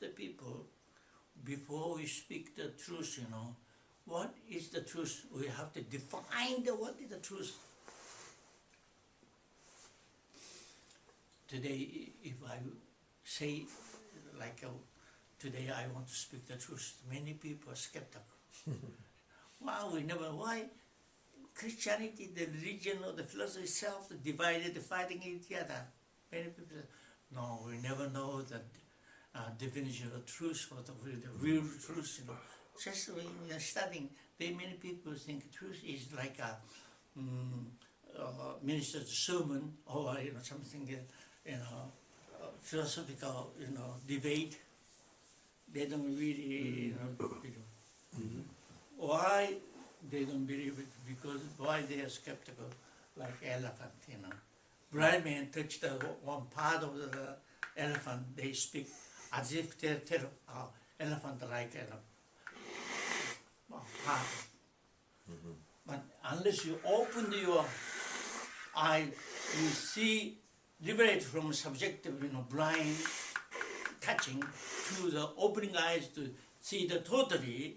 the people, before we speak the truth, what is the truth? We have to define what is the truth. Today, if I say, today I want to speak the truth, many people are skeptical. Wow, why Christianity, the religion or the philosophy itself, divided, fighting each other. Many people say, no, we never know the definition of truth or the real truth. Just when we are studying, many people think truth is like a minister's sermon or something, philosophical, debate. They don't really, Why they don't believe it? Because why they are skeptical, like elephant, Blind man touch the one part of the elephant, they speak as if they tell elephant like part. But unless you open your eye, you see, liberate from subjective, blind touching, to the opening eyes to see the totally,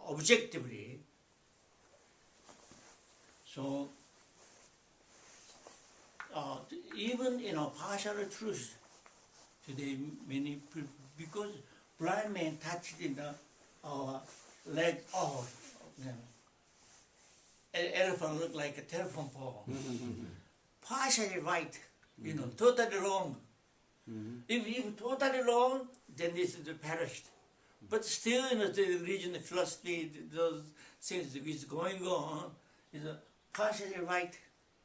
objectively. So, even partial truth today, many people, because blind man touched our leg, elephant look like a telephone pole. Partially right, totally wrong. If totally wrong, then this is perished. But still, the religion, the philosophy, those things is going on, is partially right.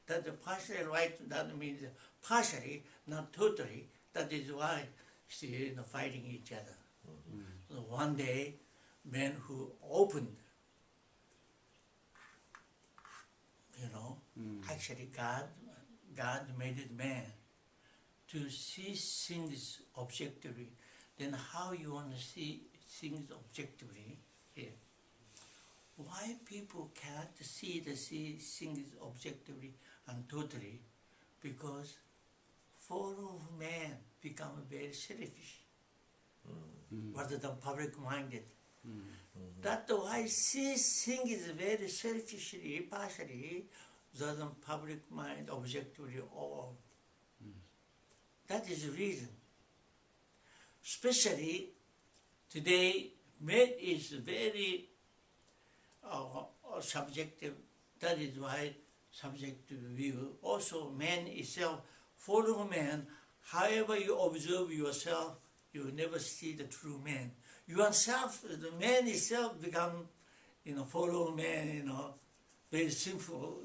That the partially right, that means partially, not totally. That is why still fighting each other. So one day, men who opened, actually God made it man to see things objectively. Then how you want to see things objectively here? Why people can't see things objectively and totally? Because fall of man become very selfish rather than public-minded. That's why see things very selfishly, partially, rather than public-mind, objectively, all. That is the reason. Especially today, man is very subjective. That is why subjective view. Also, man itself, follow man. However you observe yourself, you will never see the true man. Yourself, the man itself become, follow man, very sinful,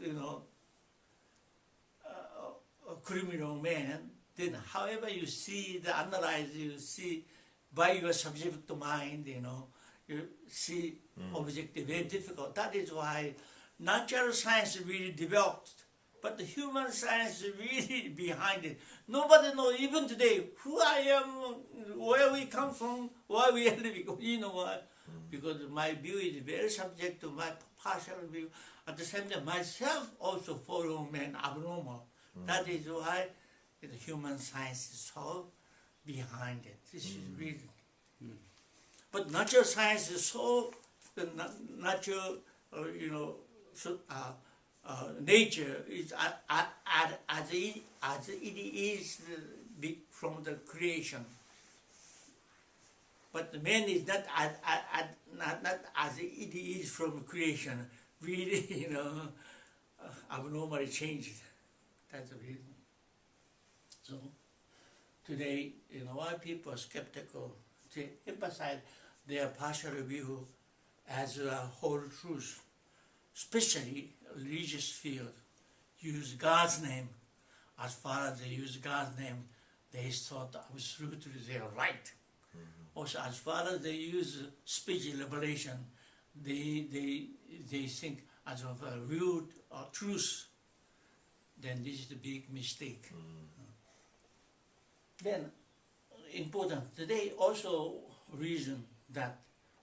a criminal man. Then however you see, analyze, you see by your subjective mind, you see objective, very difficult. That is why natural science really developed, but the human science is really behind it. Nobody knows, even today, who I am, where we come from, why we are living. You know why? Because my view is very subject to my partial view. At the same time, myself also follow man abnormal. That is why the human science is so behind it. This is reason. But natural science is so, the natural, nature is as it is from the creation. But the man is not as it is from creation. Really, abnormally changed. That's the reason. So today, why people are skeptical, to emphasize their partial view as a whole truth, especially religious field, use God's name. As far as they use God's name, they thought absolutely they are right. Also, as far as they use speech liberation, they think as of a real truth, then this is the big mistake. Then, important, today also reason that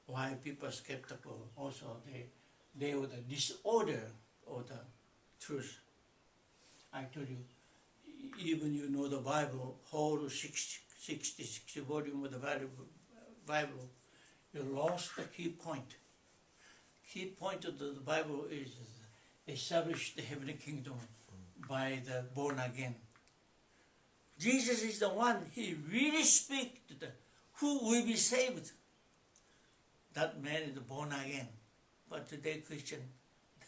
why people are skeptical, also they would disorder of the truth. I told you, even the Bible, whole 66 volume of the Bible, you lost the key point. Key point of the Bible is establish the heavenly kingdom by the born again. Jesus is the one, he really speaks to the who will be saved. That man is born again. But today Christian,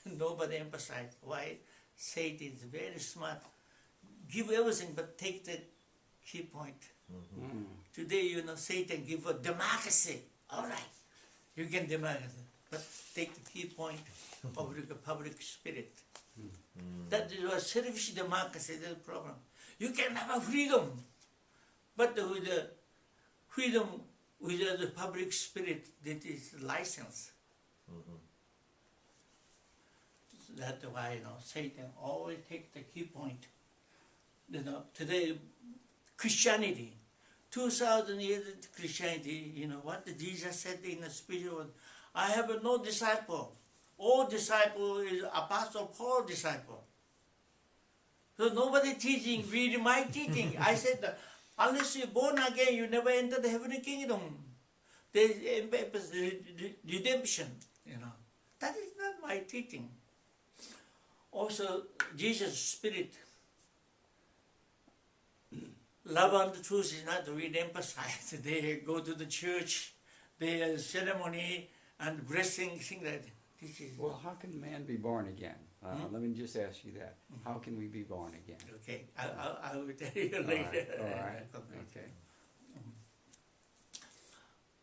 nobody emphasizes. Why? Satan is very smart. Give everything but take the key point. Today, Satan give a democracy. All right, you can democracy, but take the key point of the public spirit. That is a selfish democracy, that's the problem. You can have a freedom, but with the freedom without the public spirit, that is license. That's why Satan always takes the key point. Today, Christianity, 2,000 years of Christianity, what Jesus said in the spiritual, I have no disciple. All disciple is Apostle Paul disciple. So nobody teaching, read my teaching. I said that unless you're born again, you never enter the heavenly kingdom. There is redemption, That is not my teaching. Also, Jesus' spirit, love and the truth is not really emphasized. They go to the church, their ceremony and blessing, things like that. Well, how can man be born again? Let me just ask you that. How can we be born again? Okay, I will tell you later. All right. Okay.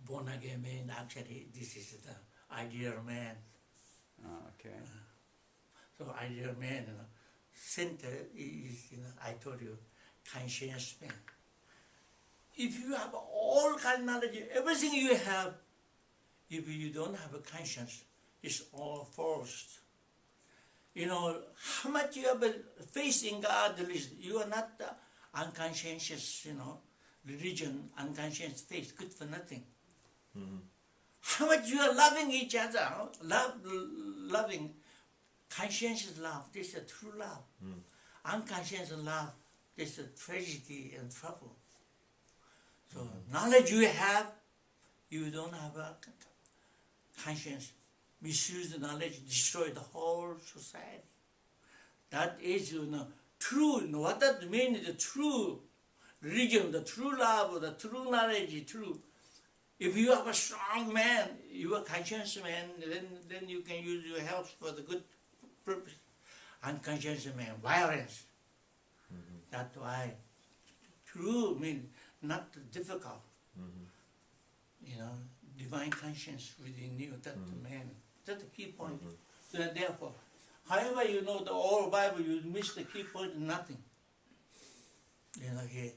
Born again means actually this is the ideal man. Okay. So ideal man, center is, I told you, conscious man. If you have all kind of knowledge, everything you have, if you don't have a conscience, it's all false. How much you have a faith in God, you are not unconscientious, religion, unconscious faith, good for nothing. How much you are loving each other, loving, conscientious love, this is a true love. Unconscious love, this is tragedy and trouble. So knowledge you have, you don't have a conscience. Misuse the knowledge, destroy the whole society. That is, true. What that means, the true religion, the true love, the true knowledge is true. If you are a strong man, you are a conscious man, then you can use your health for the good purpose. Unconscious man, violence. That's why true means not difficult. Divine conscience within you, that's the man. That's the key point. So therefore, however you know the whole Bible, you miss the key point, nothing. Here.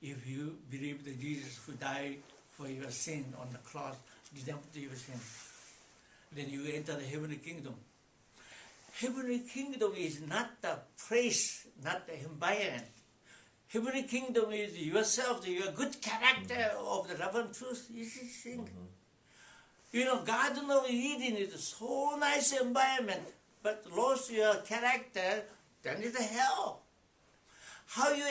If you believe that Jesus who died for your sin on the cross, redempted your sin, then you enter the heavenly kingdom. Heavenly kingdom is not the place, not the environment. Heavenly kingdom is yourself, your good character of the love and truth. This is thing. Garden of Eden is so nice environment, but lost your character, then it's hell. How you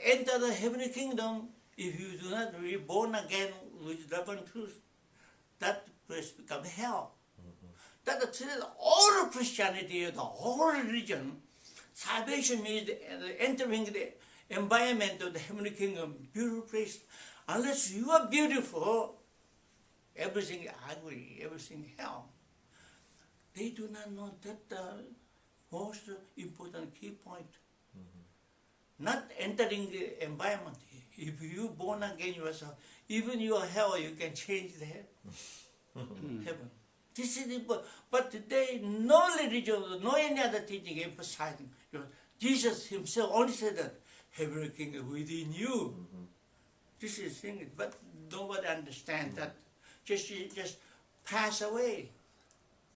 enter the heavenly kingdom if you do not be born again with love and truth? That place becomes hell. That's all of Christianity, the whole religion. Salvation means entering the environment of the heavenly kingdom, beautiful place. Unless you are beautiful, everything ugly, everything hell. They do not know that the most important key point. Not entering the environment. If you born again yourself, even your hell, you can change the heaven. This is important. But today, no religion, no any other teaching emphasizing. Jesus himself only said that heavenly kingdom within you. This is thing, but nobody understands that. Just pass away.